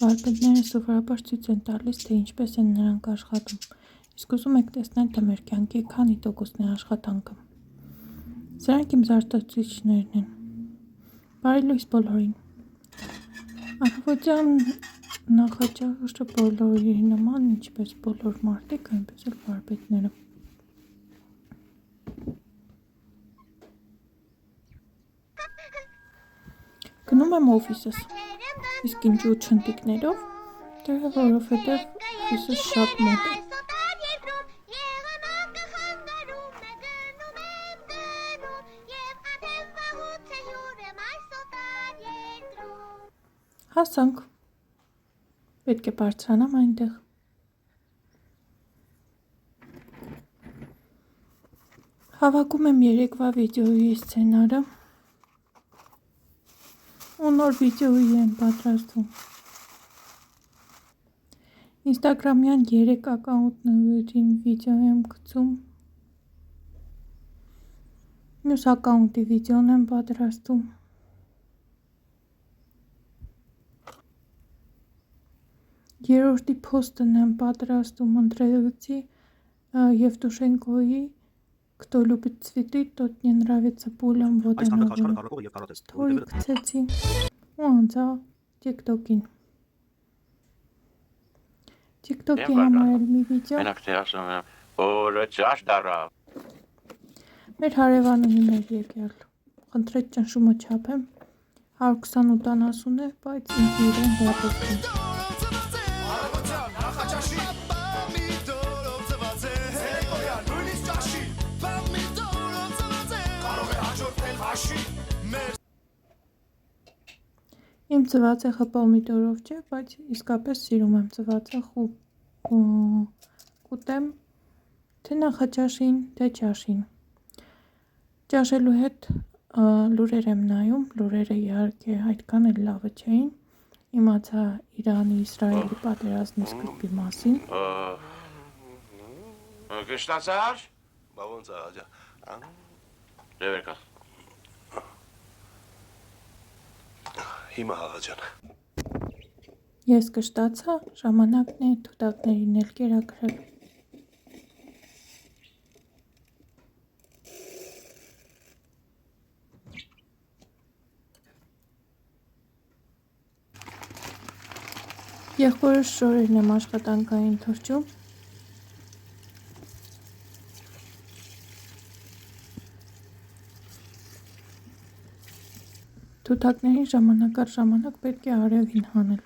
Վարպետները սովորաբար ցույց են տալիս, թե ինչպես են նրանք աշխատում, իսկ ուզում եք տեսնել, թե մեր կյանքի քանի տոկոսն է աշխատանքը։ Սրանք իմ զարթուցիչներն են։ Բարի լույս բոլորին։ Առավոտյան նախաճաշը բոլորի նման, ինչպես բոլոր մարդիկ, այնպես էլ վարպետները։ Գնում եմ օֆիսս, իսկ ինչու չնտիկներով, դե որովհետև օֆիսս շատ մոտ է։ Հասանք, պետք է բարձրանամ այնտեղ։ Հավաքում եմ երեկվա վիդեոյի սցենարը ու նոր վիդեոյի եմ պատրաստում։ Ինստագրամյան 3 ակաունտներին վիդեո եմ գցում, մյուս ակաունտի վիդեոն եմ պատրաստում։ Երրորդի փոստն եմ պատրաստում ընտրելուցի Եվտուշենկոյի «Кто любит цветы, тот не нравится пулям», вот она ստորի գցեցի ու անցա TikTok-ին։ TikTok-ի համար էլ մի վիդեո։ Մեր հարևանուհիներ եկել, խնդրեց ճնշումը չափեմ, 128-70 է, բայց ինձ իրեն հրապետում։ Իմ ծվածեղը պոմիդորով չէ, բայց իսկապես սիրում եմ ծվածեղ ու կուտեմ թե նախաճաշին, թե ճաշին։ Ճաշելու հետ լուրեր եմ նայում, լուրերը իհարկե այդքան էլ լավը չէին, իմացա Իրանի-Իսրայելի պատերազմի սկզբի մասին։ Կշտացար։ Բա ոնց է աջա։ Դերկա։ Հիմա աջան։ Ես կշտացա, ժամանակն է թութակներին էլ կերակրել։ Եղբորս շորերն եմ աշխատանքային թրջում։ Թութակներին ժամանակ առ ժամանակ պետք է արևին հանել։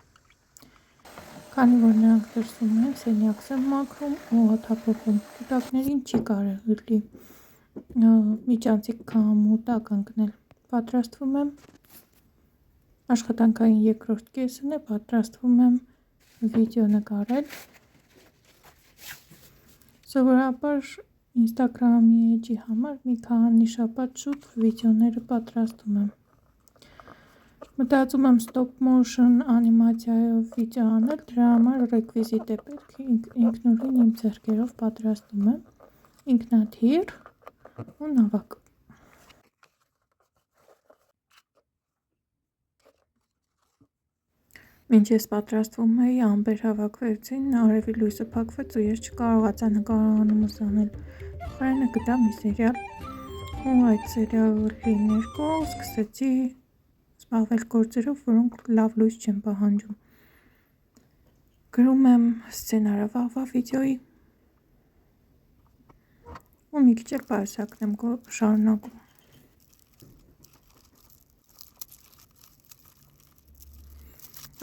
Քանի որ նրանք դրսում են, սենյակս եմ մաքրում ու օդափոխում։ Թութակներին չի կարելի միջանցիկ քամու տակ ընկնել։ Պատրաստվում եմ, աշխատանքային երկրորդ կեսն է, պատրաստվում եմ վիդեո նկարել։ Սովորաբար Instagram-ի էջի համար մի քանի շաբաթ շուտ վիդեոները պատրաստում եմ։ Մտածում եմ stop motion անիմացիայով վիդեո անել, դրա համար ռեկվիզիտ է պետք, ինքնուրույն իմ ձեռքերով պատրաստում եմ, ինքնաթիռ ու նավակ։ Մինչ ես պատրաստվում էի, ամպեր հավաքվեցին, արևի լույսը փակվեց ու ես չկարողացա նկարահանումս անել։ Փոխարենը գտա մի սերիալ ու այդ սերիալի ներքո սկսեցի զբաղվել գործերով, որոնք լավ լույս չեն պահանջում։ Գրում եմ սցենարը վաղվա վիդեոյի ու մի քիչ էլ պայուսակն եմ շարունակում։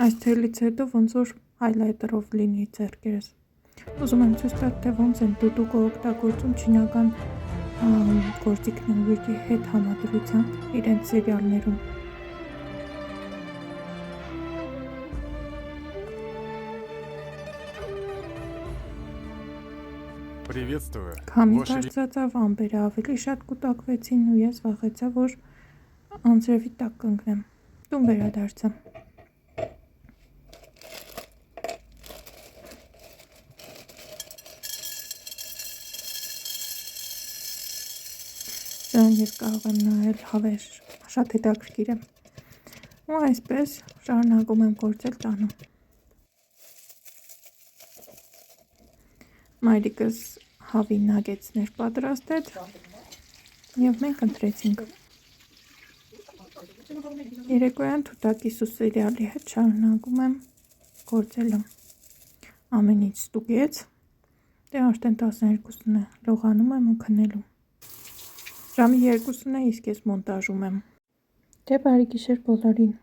Այս թելից հետո ոնց որ հայլայթերով լինի ձեռքերս։ Ուզում եմ ցույց տալ, թե ոնց են դուդուկը օգտագործում չինական գործիքների հետ համադրությամբ իրենց սերիալներում։ Приветствую. Քամի բարձրացավ, ամպերը ավելի շատ կուտակվեցին ու ես վախեցա, որ անձրևի տակ կընկնեմ։ Տուն վերադարձա։ Դրան ես կարող եմ նայել հավերժ, շատ հետաքրքիր է։ Ու այսպես շարունակում եմ գործել տանում։ Մայրիկս հավի նագեցներ պատրաստեց և մենք ընտրեցինք։ Երեկոյան թութակիս ու սիրիալի հետ շարունակում եմ գործելը։ Ամեն ինչ ստուգեց, դե արդեն 12-ն է, լողանում եմ ու քնելու։ Ժամի 2-ն է, իսկ ես մոնտաժում եմ։ Դե բարի գիշեր բոլորին։